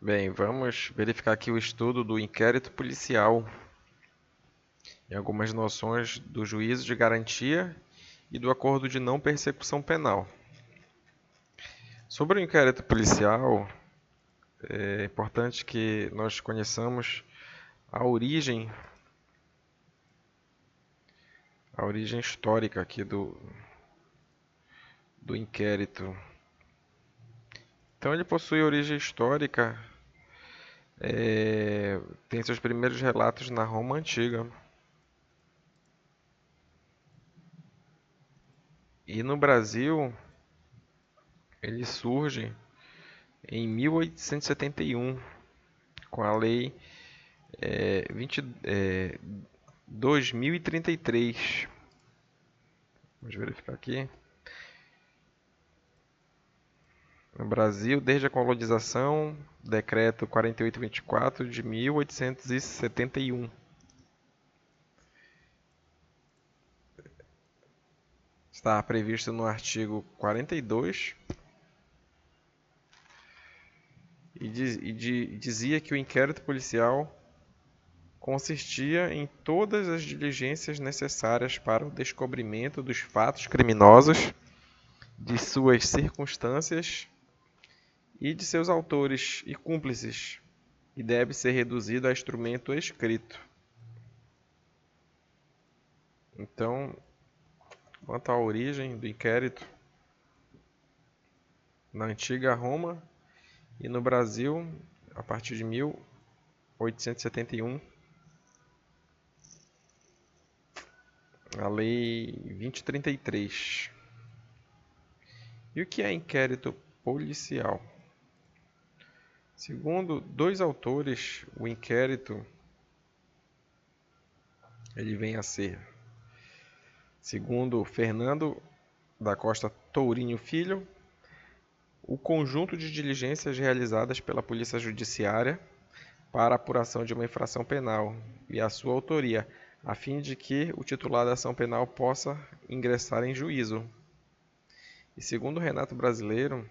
Bem, vamos verificar aqui o estudo do inquérito policial e algumas noções do juízo de garantia e do acordo de não persecução penal. Sobre o inquérito policial, é importante que nós conheçamos a origem histórica aqui do inquérito. Então ele possui origem histórica, tem seus primeiros relatos na Roma Antiga. E no Brasil, ele surge em 1871, com a Lei 2033. Vamos verificar aqui. No Brasil, desde a colonização, Decreto 4824 de 1871. Está previsto no artigo 42 e dizia que o inquérito policial consistia em todas as diligências necessárias para o descobrimento dos fatos criminosos, de suas circunstâncias e de seus autores e cúmplices, e deve ser reduzido a instrumento escrito. Então, quanto à origem do inquérito, na antiga Roma e no Brasil, a partir de 1871, a Lei 2033. E o que é inquérito policial? Segundo dois autores, o inquérito ele vem a ser, segundo Fernando da Costa Tourinho Filho, o conjunto de diligências realizadas pela Polícia Judiciária para a apuração de uma infração penal e a sua autoria, a fim de que o titular da ação penal possa ingressar em juízo. E segundo Renato Brasileiro,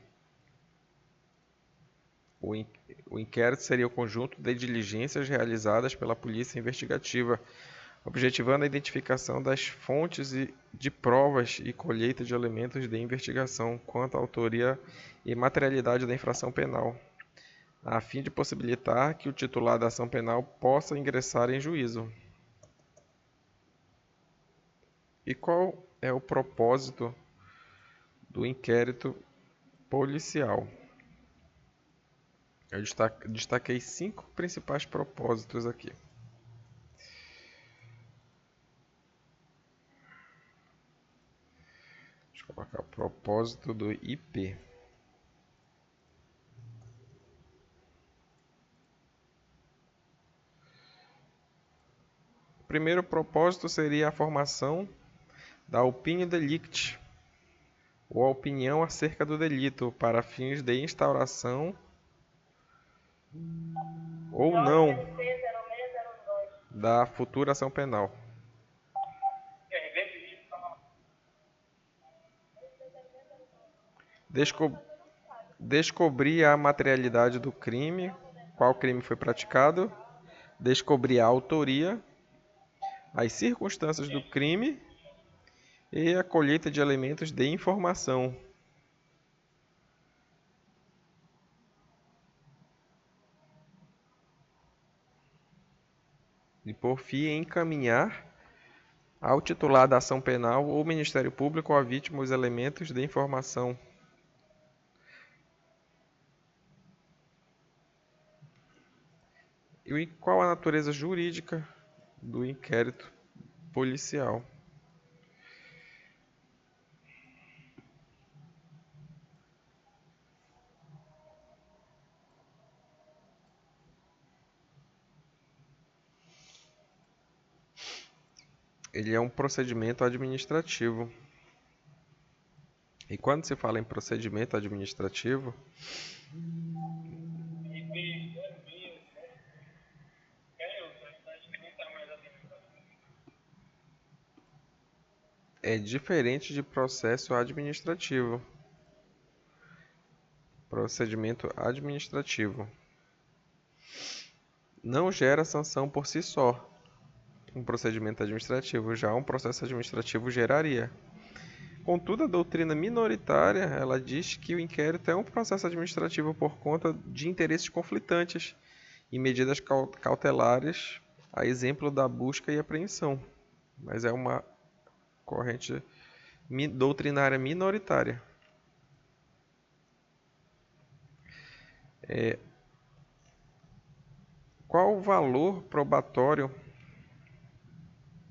o inquérito seria o conjunto de diligências realizadas pela polícia investigativa, objetivando a identificação das fontes de provas e colheita de elementos de investigação quanto à autoria e materialidade da infração penal, a fim de possibilitar que o titular da ação penal possa ingressar em juízo. E qual é o propósito do inquérito policial? Eu destaquei 5 principais propósitos aqui. Deixa eu colocar o propósito do IP. O primeiro propósito seria a formação da opinião delicti, ou a opinião acerca do delito, para fins de instauração ou não da futura ação penal. Descobrir a materialidade do crime, qual crime foi praticado, descobrir a autoria, as circunstâncias do crime e a colheita de elementos de informação. E por fim, encaminhar ao titular da ação penal ou Ministério Público ou à vítima os elementos de informação. E qual a natureza jurídica do inquérito policial? Ele é um procedimento administrativo. E quando se fala em procedimento administrativo, é diferente de processo administrativo. Procedimento administrativo. não gera sanção por si só, um procedimento administrativo. Já um processo administrativo geraria. Contudo, a doutrina minoritária, ela diz que o inquérito é um processo administrativo por conta de interesses conflitantes e medidas cautelares, a exemplo da busca e apreensão. Mas é uma corrente doutrinária minoritária. Qual o valor probatório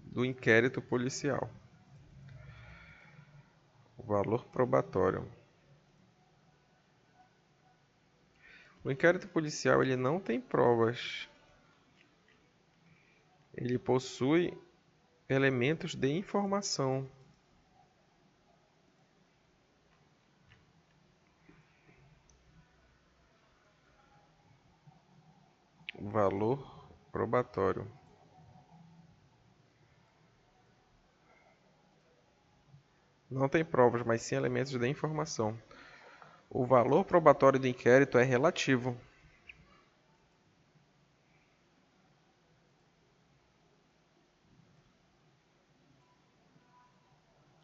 do inquérito policial? O valor probatório. O inquérito policial ele não tem provas. Ele possui elementos de informação. O valor probatório. Não tem provas, mas sim elementos de informação. O valor probatório do inquérito é relativo.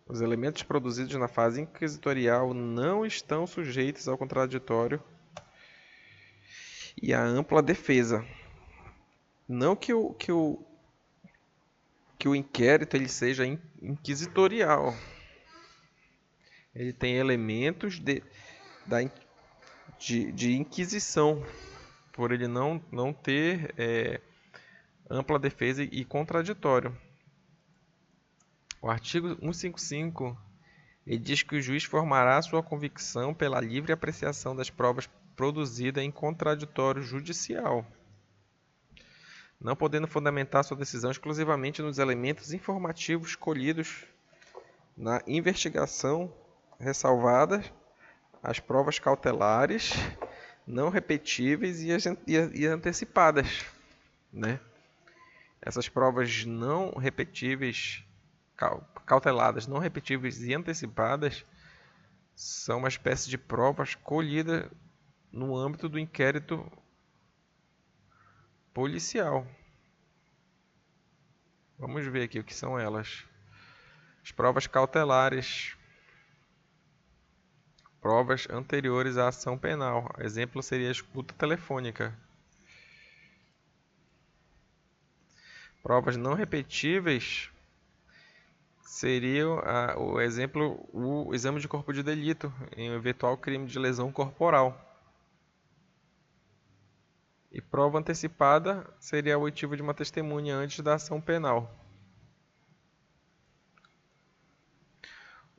Os elementos produzidos na fase inquisitorial não estão sujeitos ao contraditório e à ampla defesa. Não que o inquérito ele seja inquisitorial. Ele tem elementos de inquisição, por ele não ter ampla defesa e contraditório. O artigo 155 ele diz que o juiz formará sua convicção pela livre apreciação das provas produzidas em contraditório judicial, não podendo fundamentar sua decisão exclusivamente nos elementos informativos colhidos na investigação, ressalvadas as provas cautelares, não repetíveis e antecipadas, né? Essas provas não repetíveis, cauteladas, não repetíveis e antecipadas são uma espécie de provas colhidas no âmbito do inquérito policial. Vamos ver aqui o que são elas. As provas cautelares, provas anteriores à ação penal. Exemplo seria a escuta telefônica. Provas não repetíveis seria o exemplo, o exame de corpo de delito em um eventual crime de lesão corporal. E prova antecipada seria a oitiva de uma testemunha antes da ação penal.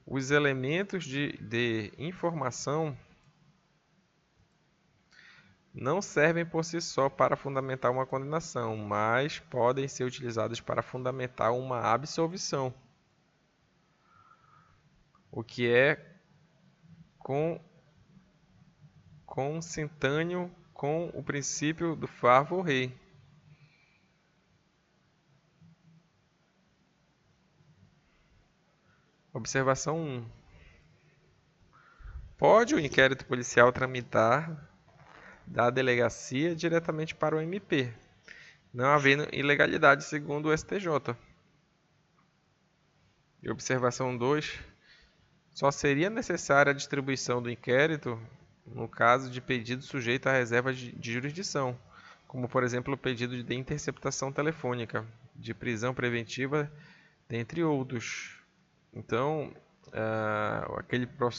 Os elementos de informação não servem por si só para fundamentar uma condenação, mas podem ser utilizados para fundamentar uma absolvição, o que é consentâneo com o princípio do favo rei. Observação 1. Pode o inquérito policial tramitar da delegacia diretamente para o MP, não havendo ilegalidade segundo o STJ. E observação 2. Só seria necessária a distribuição do inquérito no caso de pedido sujeito à reserva de jurisdição, como por exemplo o pedido de interceptação telefônica, de prisão preventiva, dentre outros. Então,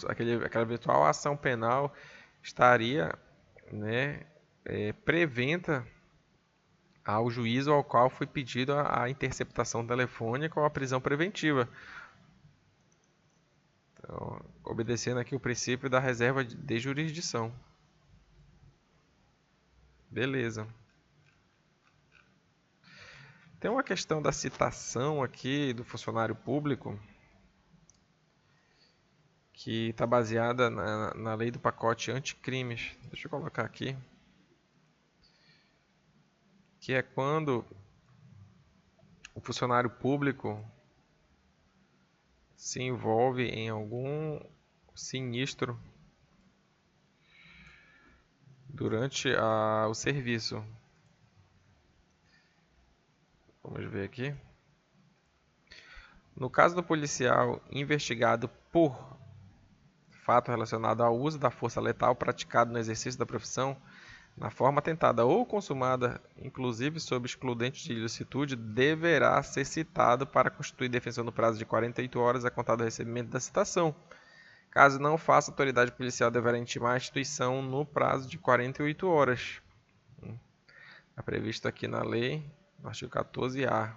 aquela eventual ação penal estaria, né, preventa ao juízo ao qual foi pedido a interceptação telefônica ou a prisão preventiva. Então, obedecendo aqui o princípio da reserva de jurisdição. Beleza. Tem uma questão da citação aqui do funcionário público que está baseada na lei do pacote anticrimes. Deixa eu colocar aqui. Que é quando o funcionário público se envolve em algum sinistro durante o serviço. Vamos ver aqui. No caso do policial investigado por fato relacionado ao uso da força letal praticado no exercício da profissão, na forma tentada ou consumada, inclusive sob excludente de ilicitude, deverá ser citado para constituir defensor no prazo de 48 horas a contar do recebimento da citação. Caso não faça, a autoridade policial deverá intimar a instituição no prazo de 48 horas. Está previsto aqui na lei, no artigo 14A.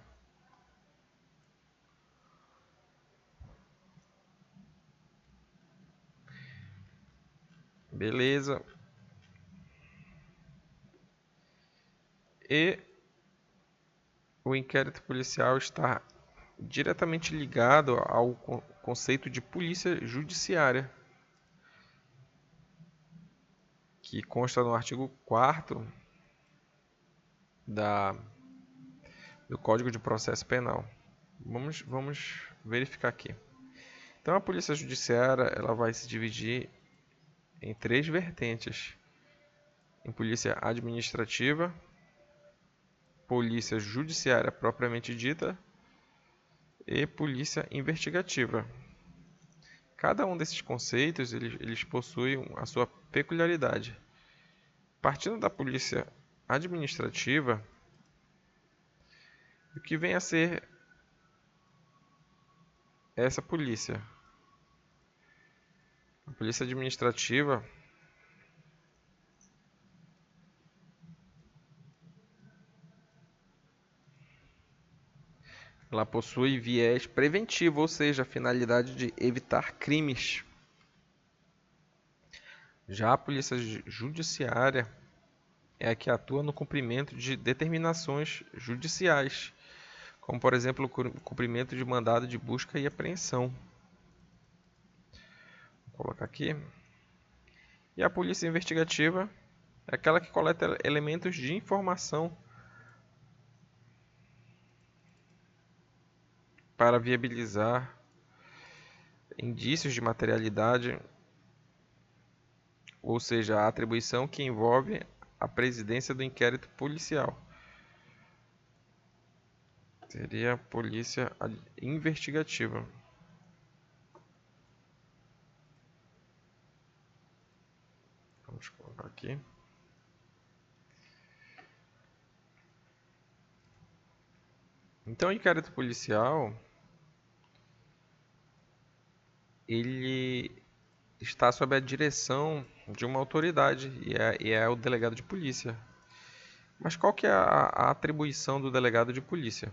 Beleza. E o inquérito policial está diretamente ligado ao conceito de polícia judiciária, que consta no artigo 4º do Código de Processo Penal. Vamos verificar aqui. Então, a polícia judiciária ela vai se dividir em 3 vertentes: em polícia administrativa, polícia judiciária propriamente dita e polícia investigativa. Cada um desses conceitos eles possuem a sua peculiaridade. Partindo da polícia administrativa, o que vem a ser essa polícia? A polícia administrativa ela possui viés preventivo, ou seja, a finalidade de evitar crimes. Já a polícia judiciária é a que atua no cumprimento de determinações judiciais, como, por exemplo, o cumprimento de mandado de busca e apreensão. Vou colocar aqui. E a polícia investigativa é aquela que coleta elementos de informação para viabilizar indícios de materialidade, ou seja, a atribuição que envolve a presidência do inquérito policial. Seria a polícia investigativa. Vamos colocar aqui. Então, o inquérito policial ele está sob a direção de uma autoridade e é o delegado de polícia. Mas qual que é a atribuição do delegado de polícia?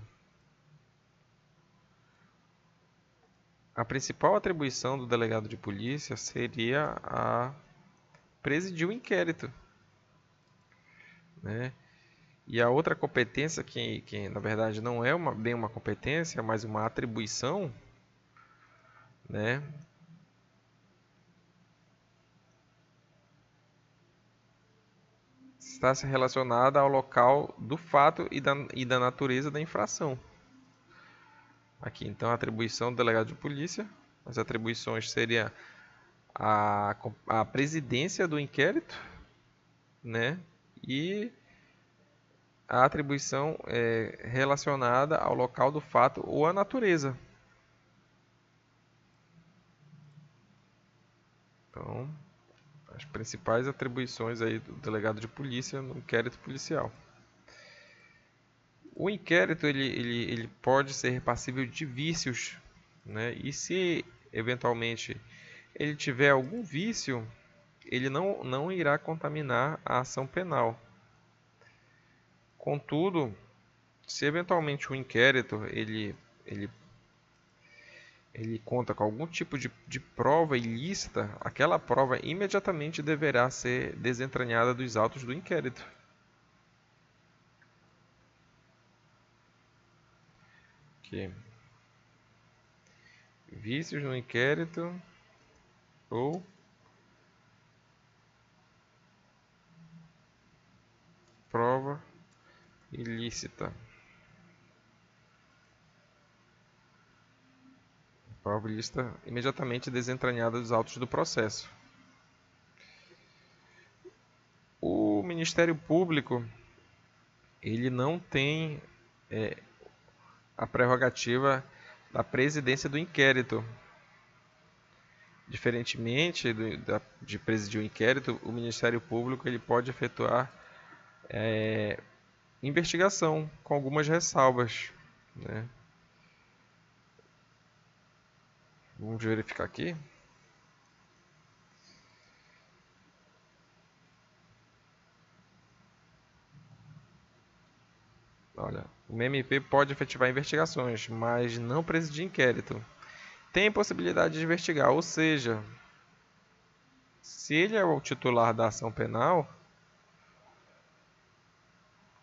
A principal atribuição do delegado de polícia seria a presidir o inquérito, né? E a outra competência, que na verdade não é bem uma competência, mas uma atribuição, né? Está relacionada ao local do fato e da natureza da infração. Aqui, então, a atribuição do delegado de polícia. As atribuições seriam a presidência do inquérito, né? E a atribuição é relacionada ao local do fato ou à natureza. Então, as principais atribuições aí do delegado de polícia no inquérito policial. O inquérito ele pode ser passível de vícios, né? E se eventualmente ele tiver algum vício, ele não irá contaminar a ação penal. Contudo, se eventualmente o inquérito ele conta com algum tipo de prova ilícita, aquela prova imediatamente deverá ser desentranhada dos autos do inquérito. Aqui. Vícios no inquérito ou prova ilícita. Prova ilícita imediatamente desentranhada dos autos do processo. O Ministério Público ele não tem a prerrogativa da presidência do inquérito. Diferentemente de presidir o inquérito, o Ministério Público ele pode efetuar investigação com algumas ressalvas, né? Vamos verificar aqui. Olha, o MP pode efetivar investigações, mas não presidir inquérito. Tem possibilidade de investigar, ou seja, se ele é o titular da ação penal,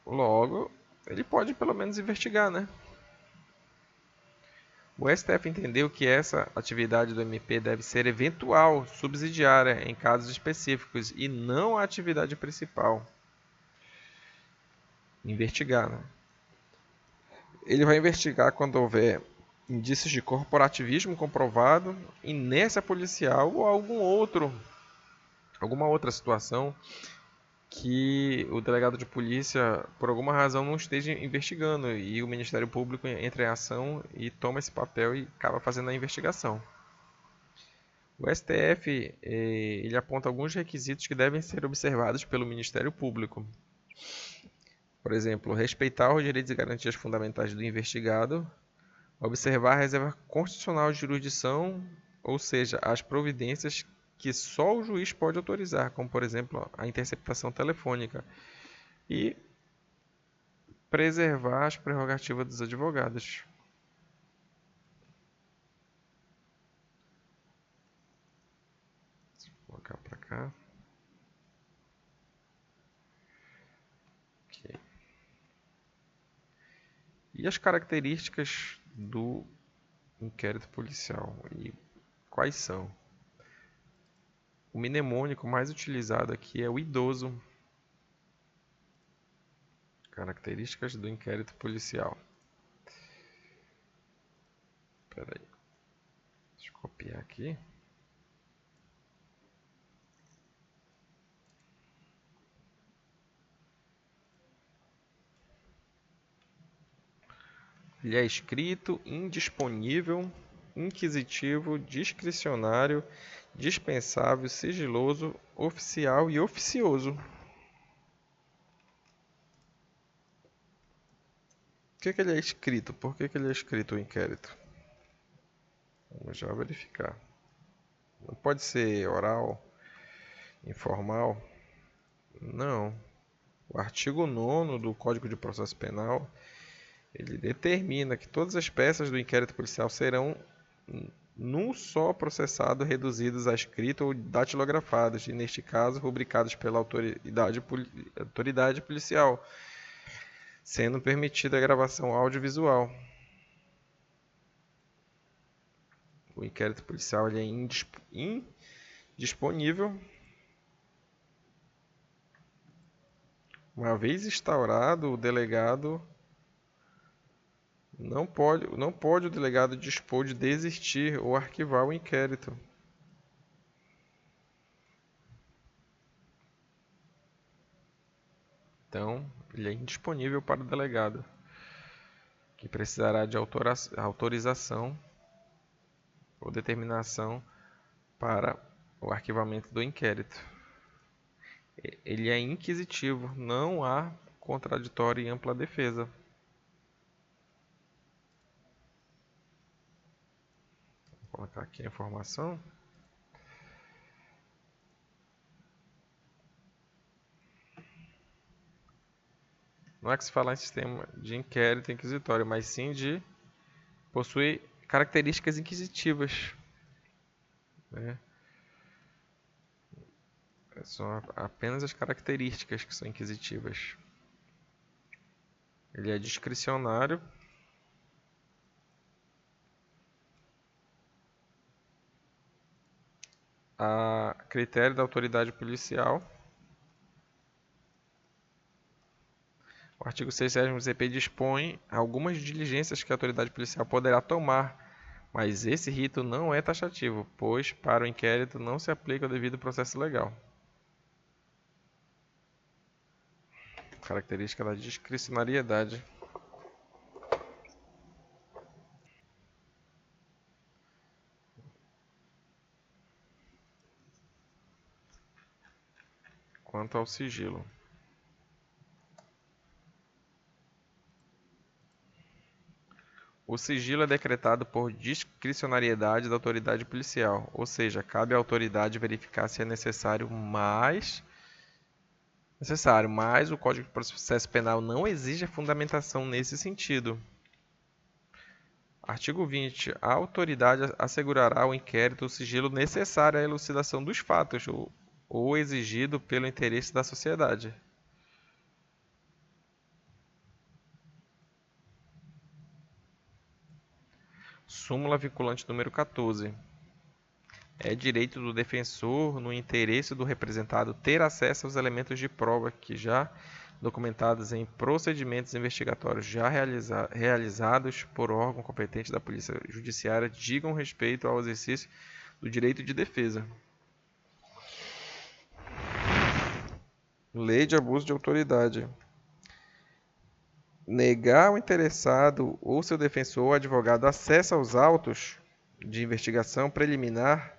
logo ele pode pelo menos investigar, né? O STF entendeu que essa atividade do MP deve ser eventual, subsidiária, em casos específicos, e não a atividade principal. Investigar, né? Ele vai investigar quando houver indícios de corporativismo comprovado, inércia policial ou alguma outra situação que o delegado de polícia, por alguma razão, não esteja investigando e o Ministério Público entra em ação e toma esse papel e acaba fazendo a investigação. O STF ele aponta alguns requisitos que devem ser observados pelo Ministério Público. Por exemplo, respeitar os direitos e garantias fundamentais do investigado, observar a reserva constitucional de jurisdição, ou seja, as providências que só o juiz pode autorizar, como por exemplo a interceptação telefônica, e preservar as prerrogativas dos advogados. Vou colocar para cá. Okay. E as características do inquérito policial? E quais são? O mnemônico mais utilizado aqui é o idoso. Características do inquérito policial. Espera aí. Deixa eu copiar aqui. Ele é escrito, indisponível, inquisitivo, discricionário, dispensável, sigiloso, oficial e oficioso. Por que ele é escrito? Por que ele é escrito o inquérito? Vamos já verificar. Não pode ser oral, informal? Não. O artigo 9º do Código de Processo Penal, ele determina que todas as peças do inquérito policial serão num só processado reduzidos a escrito ou datilografados, e neste caso rubricados pela autoridade policial, sendo permitida a gravação audiovisual. O inquérito policial ele é indisponível. Uma vez instaurado, o delegado não pode o delegado dispor de desistir ou arquivar o inquérito. Então, ele é indisponível para o delegado, que precisará de autorização ou determinação para o arquivamento do inquérito. Ele é inquisitivo, não há contraditório e ampla defesa. Vou colocar aqui a informação. Não é que se fala em sistema de inquérito inquisitório, mas sim de possuir características inquisitivas, né? São apenas as características que são inquisitivas. Ele é discricionário. A critério da autoridade policial. O artigo 6º do CP dispõe algumas diligências que a autoridade policial poderá tomar, mas esse rito não é taxativo, pois para o inquérito não se aplica o devido processo legal. Característica da discricionariedade. quanto ao sigilo. O sigilo é decretado por discricionariedade da autoridade policial, ou seja, cabe à autoridade verificar se é necessário, mas o Código de Processo Penal não exige a fundamentação nesse sentido. Artigo 20. A autoridade assegurará ao inquérito o sigilo necessário à elucidação dos fatos ou exigido pelo interesse da sociedade. Súmula vinculante número 14. É direito do defensor, no interesse do representado, ter acesso aos elementos de prova que já documentados em procedimentos investigatórios já realizados por órgão competente da Polícia Judiciária digam respeito ao exercício do direito de defesa. Lei de abuso de autoridade. Negar ao interessado ou seu defensor ou advogado acesso aos autos de investigação preliminar.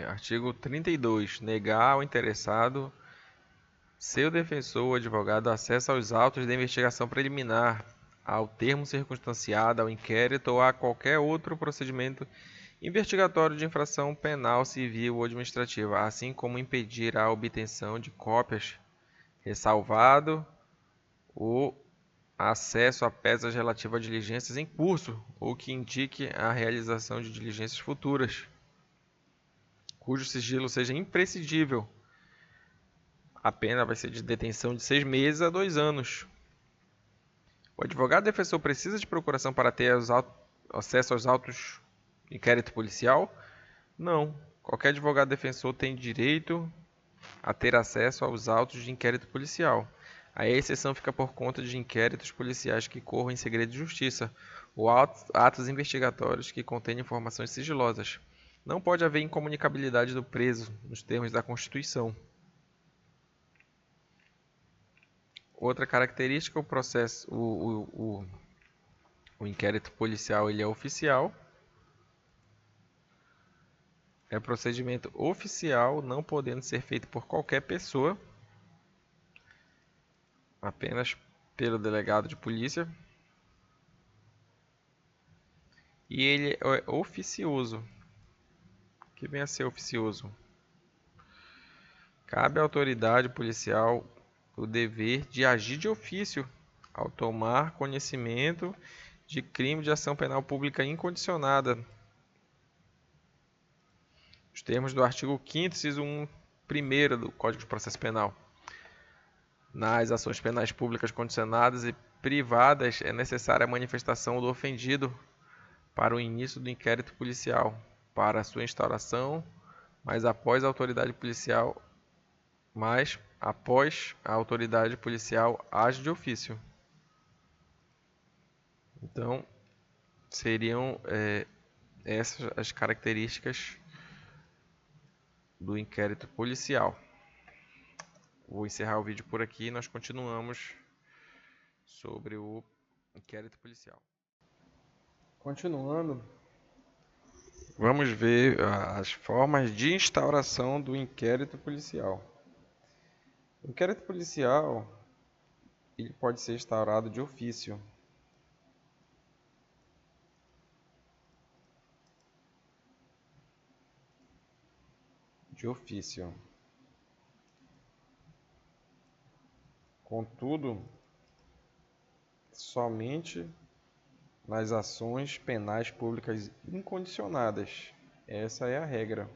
Artigo 32. Negar ao interessado, seu defensor ou advogado acesso aos autos de investigação preliminar, ao termo circunstanciado, ao inquérito ou a qualquer outro procedimento investigatório de infração penal, civil ou administrativa, assim como impedir a obtenção de cópias, ressalvado o acesso a peças relativas a diligências em curso ou que indique a realização de diligências futuras, cujo sigilo seja imprescindível. A pena vai ser de detenção de 6 meses a 2 anos. O advogado defensor precisa de procuração para ter acesso aos autos de inquérito policial? Não. Qualquer advogado defensor tem direito a ter acesso aos autos de inquérito policial. A exceção fica por conta de inquéritos policiais que corram em segredo de justiça ou atos investigatórios que contêm informações sigilosas. Não pode haver incomunicabilidade do preso nos termos da Constituição. Outra característica, o inquérito policial ele é oficial. É procedimento oficial, não podendo ser feito por qualquer pessoa, apenas pelo delegado de polícia. E ele é oficioso. O que vem a ser oficioso? Cabe à autoridade policial o dever de agir de ofício ao tomar conhecimento de crime de ação penal pública incondicionada. Os termos do artigo 5º, inciso 1º do Código de Processo Penal. Nas ações penais públicas condicionadas e privadas é necessária a manifestação do ofendido para o início do inquérito policial, para a sua instauração, mas após a autoridade policial age de ofício. Então, seriam essas as características do inquérito policial. Vou encerrar o vídeo por aqui e nós continuamos sobre o inquérito policial. Continuando, vamos ver as formas de instauração do inquérito policial. O inquérito policial ele pode ser instaurado de ofício. Contudo, somente nas ações penais públicas incondicionadas. Essa é a regra.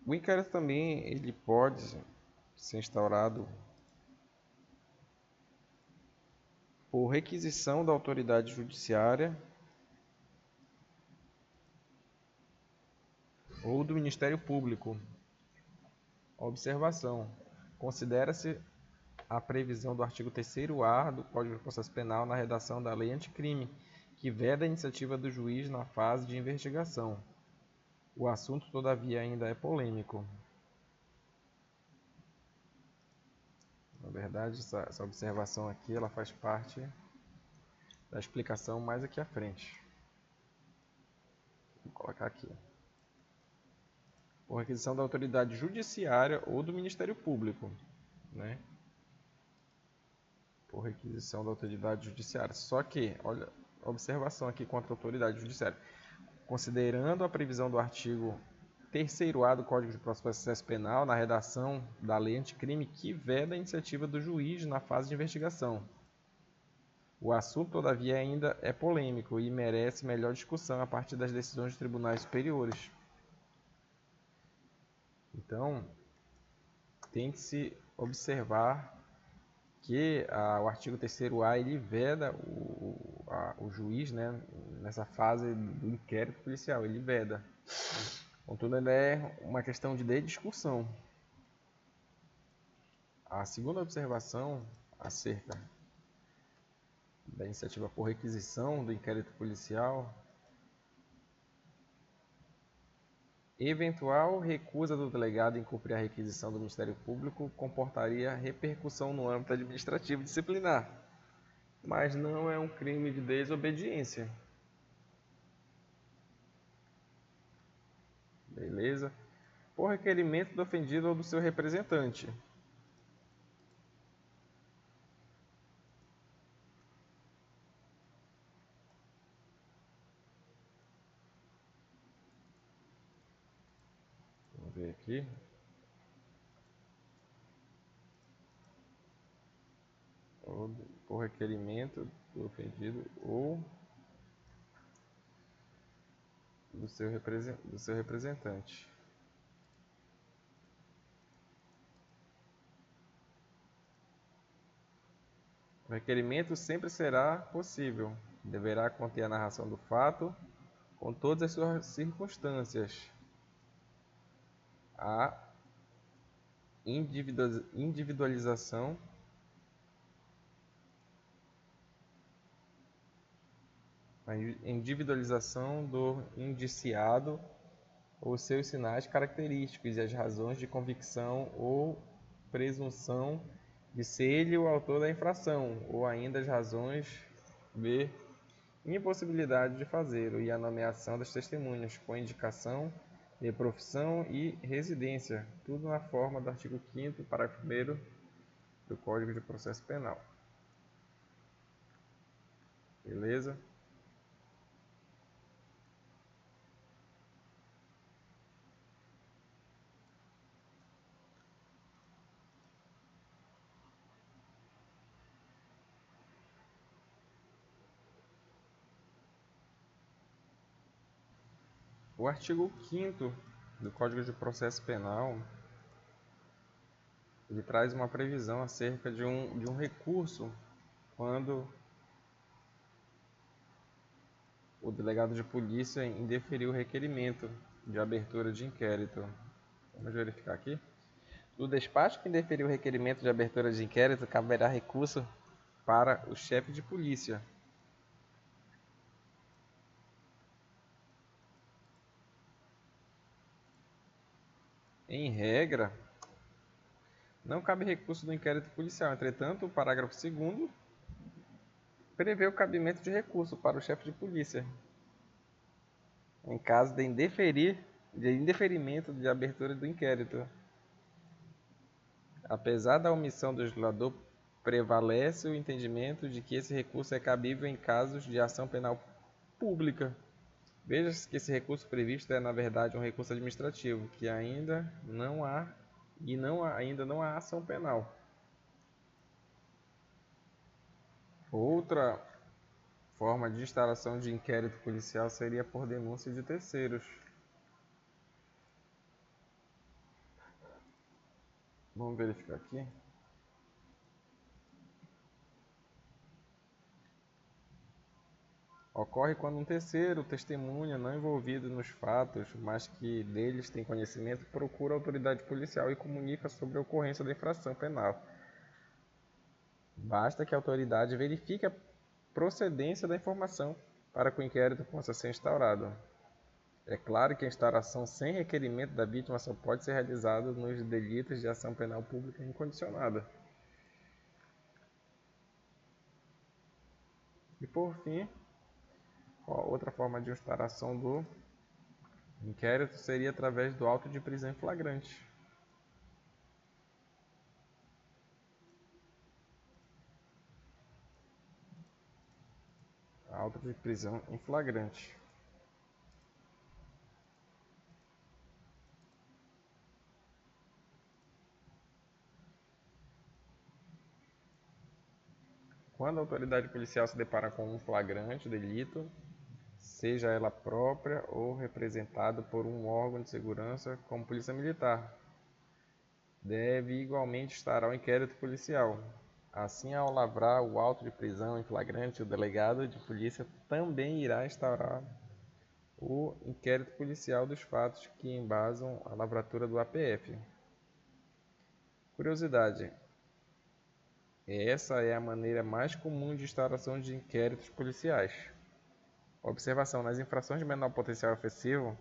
O inquérito também ele pode ser instaurado por requisição da autoridade judiciária ou do Ministério Público. Observação: considera-se a previsão do artigo 3º-A do Código de Processo Penal na redação da lei anticrime, que veda a iniciativa do juiz na fase de investigação. O assunto, todavia, ainda é polêmico. Na verdade, essa observação aqui ela faz parte da explicação mais aqui à frente. Vou colocar aqui. Por requisição da autoridade judiciária ou do Ministério Público, né? Por requisição da autoridade judiciária. Só que, olha, observação aqui contra a autoridade judiciária. Considerando a previsão do artigo 3º-A do Código de Processo Penal na redação da lei anticrime que veda a iniciativa do juiz na fase de investigação. O assunto, todavia, ainda é polêmico e merece melhor discussão a partir das decisões dos tribunais superiores. Então, tem que se observar que o artigo 3º-A ele veda o juiz, né, nessa fase do inquérito policial, ele veda. Contudo, ele é uma questão de discussão. A segunda observação acerca da iniciativa por requisição do inquérito policial: eventual recusa do delegado em cumprir a requisição do Ministério Público comportaria repercussão no âmbito administrativo disciplinar, mas não é um crime de desobediência. Beleza? Por requerimento do ofendido ou do seu representante. Vamos ver aqui. Por requerimento do ofendido ou do seu representante. O requerimento sempre será possível. Deverá conter a narração do fato com todas as suas circunstâncias. A individualização do indiciado ou seus sinais característicos e as razões de convicção ou presunção de ser ele o autor da infração, ou ainda as razões de impossibilidade de fazê-lo e a nomeação das testemunhas, com indicação de profissão e residência, tudo na forma do artigo 5º, parágrafo 1º do Código de Processo Penal. Beleza? O artigo 5º do Código de Processo Penal ele traz uma previsão acerca de um recurso quando o delegado de polícia indeferiu o requerimento de abertura de inquérito. Vamos verificar aqui. No despacho que indeferiu o requerimento de abertura de inquérito, caberá recurso para o chefe de polícia. Em regra, não cabe recurso do inquérito policial. Entretanto, o parágrafo 2º prevê o cabimento de recurso para o chefe de polícia, em caso de indeferimento de abertura do inquérito. Apesar da omissão do legislador, prevalece o entendimento de que esse recurso é cabível em casos de ação penal pública. Veja-se que esse recurso previsto é, na verdade, um recurso administrativo, que ainda não há ação penal. Outra forma de instalação de inquérito policial seria por denúncia de terceiros. Vamos verificar aqui. Ocorre quando um terceiro, testemunha, não envolvido nos fatos, mas que deles tem conhecimento, procura a autoridade policial e comunica sobre a ocorrência da infração penal. Basta que a autoridade verifique a procedência da informação para que o inquérito possa ser instaurado. É claro que a instauração sem requerimento da vítima só pode ser realizada nos delitos de ação penal pública incondicionada. E por fim, outra forma de instauração do Inquérito seria através do auto de prisão em flagrante. Auto de prisão em flagrante. Quando a autoridade policial se depara com um flagrante delito, seja ela própria ou representada por um órgão de segurança como Polícia Militar, deve igualmente estar ao inquérito policial. Assim, ao lavrar o auto de prisão em flagrante, o delegado de polícia também irá instaurar o inquérito policial dos fatos que embasam a lavratura do APF. Curiosidade: essa é a maneira mais comum de instauração de inquéritos policiais. Observação: nas infrações de menor potencial ofensivo,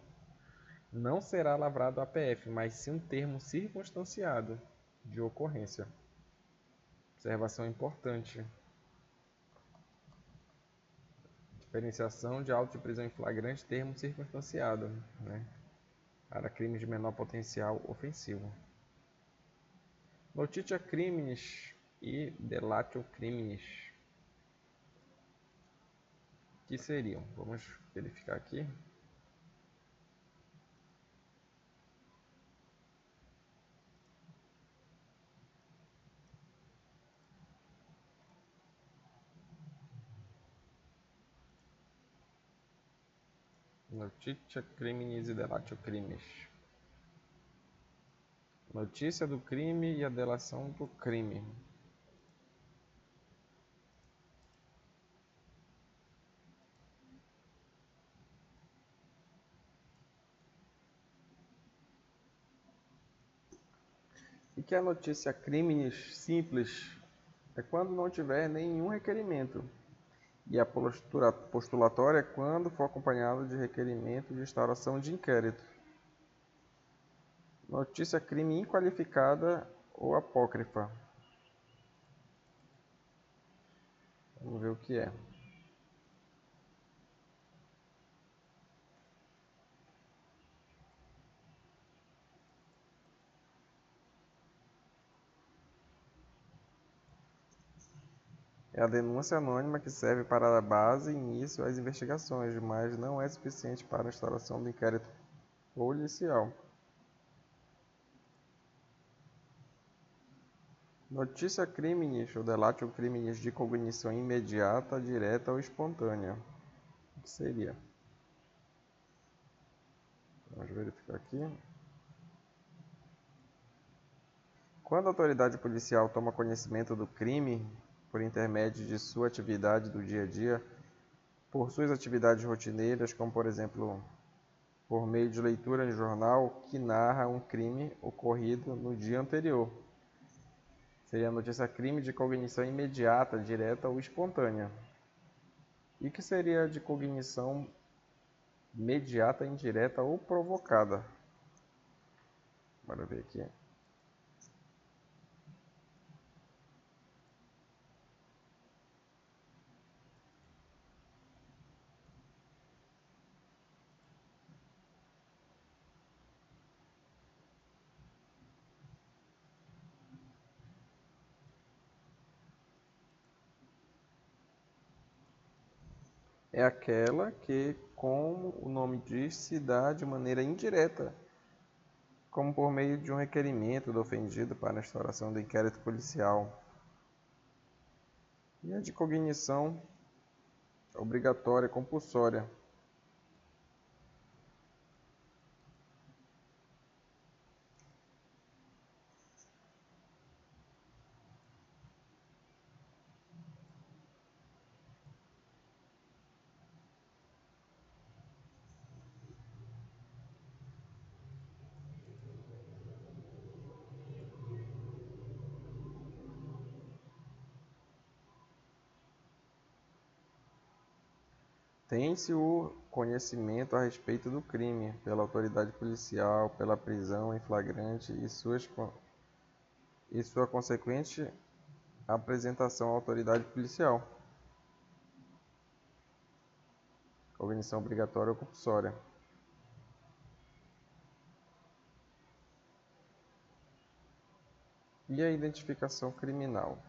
não será lavrado APF, mas sim um termo circunstanciado de ocorrência. Observação importante. Diferenciação de auto de prisão em flagrante, termo circunstanciado, para crimes de menor potencial ofensivo. Notitia criminis e delatio criminis. Que seriam? Vamos verificar aqui. Notitia criminis e delatio criminis. Notícia do crime e a delação do crime. E que a notícia criminis simples é quando não tiver nenhum requerimento. E a postulatória é quando for acompanhado de requerimento de instauração de inquérito. Notícia crime inqualificada ou apócrifa. Vamos ver o que é. É a denúncia anônima que serve para dar base e início às investigações, mas não é suficiente para a instauração do inquérito policial. Notícia criminis ou delatio criminis de cognição imediata, direta ou espontânea. O que seria? Vamos verificar aqui. Quando a autoridade policial toma conhecimento do crime por intermédio de sua atividade do dia a dia, por suas atividades rotineiras, como por exemplo, por meio de leitura em jornal que narra um crime ocorrido no dia anterior. Seria a notícia crime de cognição imediata, direta ou espontânea. E que seria de cognição imediata, indireta ou provocada? Bora ver aqui. É aquela que, como o nome diz, se dá de maneira indireta, como por meio de um requerimento do ofendido para a instauração do inquérito policial. E a de cognição obrigatória, compulsória. Tem-se o conhecimento a respeito do crime pela autoridade policial, pela prisão em flagrante e sua consequente apresentação à autoridade policial. Cognição obrigatória ou compulsória. E a identificação criminal?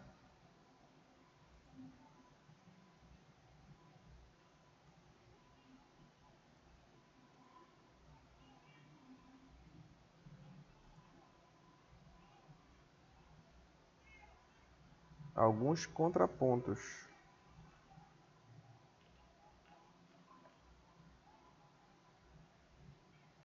Alguns contrapontos.